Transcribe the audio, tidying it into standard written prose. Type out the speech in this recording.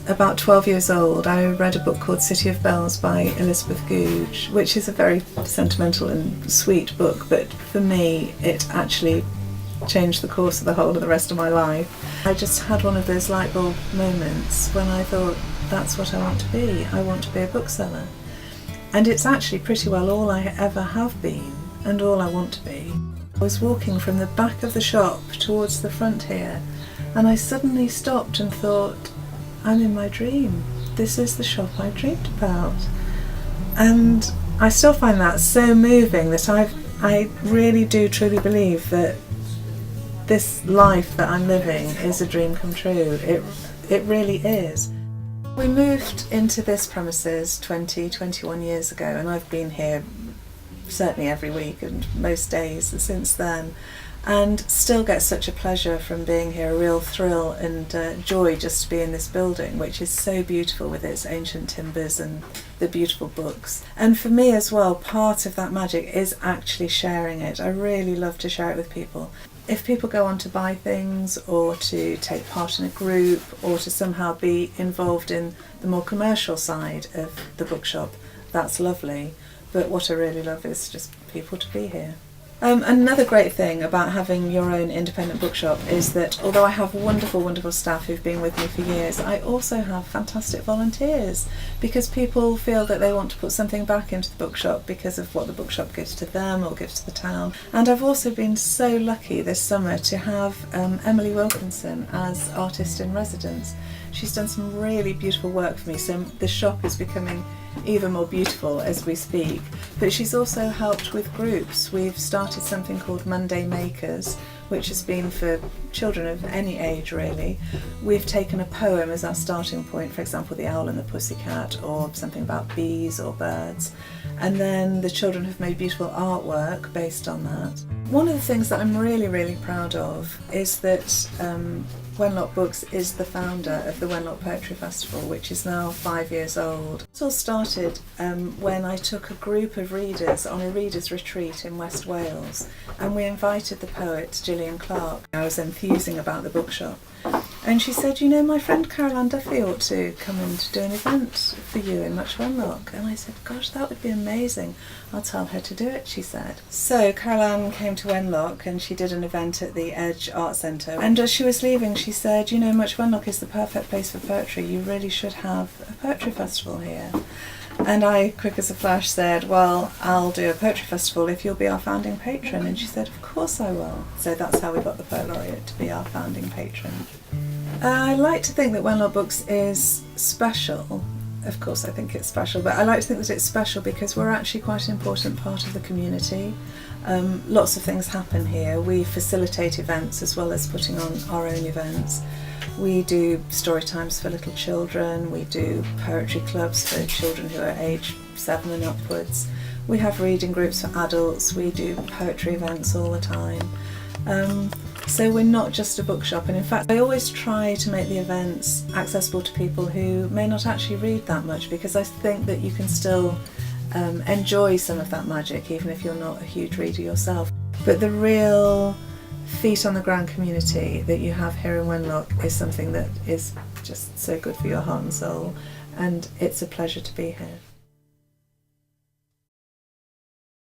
about 12 years old, I read a book called City of Bells by Elizabeth Goudge, which is a very sentimental and sweet book, but for me it actually changed the course of the whole of the rest of my life. I just had one of those light bulb moments when I thought, that's what I want to be. I want to be a bookseller. And it's actually pretty well all I ever have been and all I want to be. I was walking from the back of the shop towards the front here, and I suddenly stopped and thought, I'm in my dream. This is the shop I dreamed about. And I still find that so moving that I really do truly believe that this life that I'm living is a dream come true. It really is. We moved into this premises 21 years ago, and I've been here certainly every week and most days since then, and still get such a pleasure from being here, a real thrill and joy just to be in this building, which is so beautiful with its ancient timbers and the beautiful books. And for me as well, part of that magic is actually sharing it. I really love to share it with people. If people go on to buy things or to take part in a group or to somehow be involved in the more commercial side of the bookshop, that's lovely. But what I really love is just people to be here. Another great thing about having your own independent bookshop is that although I have wonderful, wonderful staff who've been with me for years, I also have fantastic volunteers, because people feel that they want to put something back into the bookshop because of what the bookshop gives to them or gives to the town. And I've also been so lucky this summer to have Emily Wilkinson as artist in residence. She's done some really beautiful work for me, so the shop is becoming even more beautiful as we speak. But she's also helped with groups. We've started something called Monday Makers, which has been for children of any age really. We've taken a poem as our starting point, for example The Owl and the Pussycat, or something about bees or birds, and then the children have made beautiful artwork based on that. One of the things that I'm really, really proud of is that Wenlock Books is the founder of the Wenlock Poetry Festival, which is now 5 years old. It all started when I took a group of readers on a readers' retreat in West Wales, and we invited the poet Gillian Clark. I was enthusing about the bookshop, and she said, you know, my friend Caroline Duffy ought to come and do an event for you in Much Wenlock. And I said, gosh, that would be amazing. I'll tell her to do it, she said. So Caroline came to Wenlock and she did an event at the Edge Art Centre, and as she was leaving she said, you know, Much Wenlock is the perfect place for poetry. You really should have a poetry festival here. And I, quick as a flash, said, well, I'll do a poetry festival if you'll be our founding patron. And she said, of course I will. So that's how we got the Poet Laureate to be our founding patron. I like to think that Wenlock Books is special. Of course I think it's special, but I like to think that it's special because we're actually quite an important part of the community. Lots of things happen here. We facilitate events as well as putting on our own events. We do story times for little children, we do poetry clubs for children who are aged 7 and upwards. We have reading groups for adults, we do poetry events all the time. So we're not just a bookshop, and in fact I always try to make the events accessible to people who may not actually read that much, because I think that you can still enjoy some of that magic even if you're not a huge reader yourself. But the real feet on the ground community that you have here in Wenlock is something that is just so good for your heart and soul, and it's a pleasure to be here.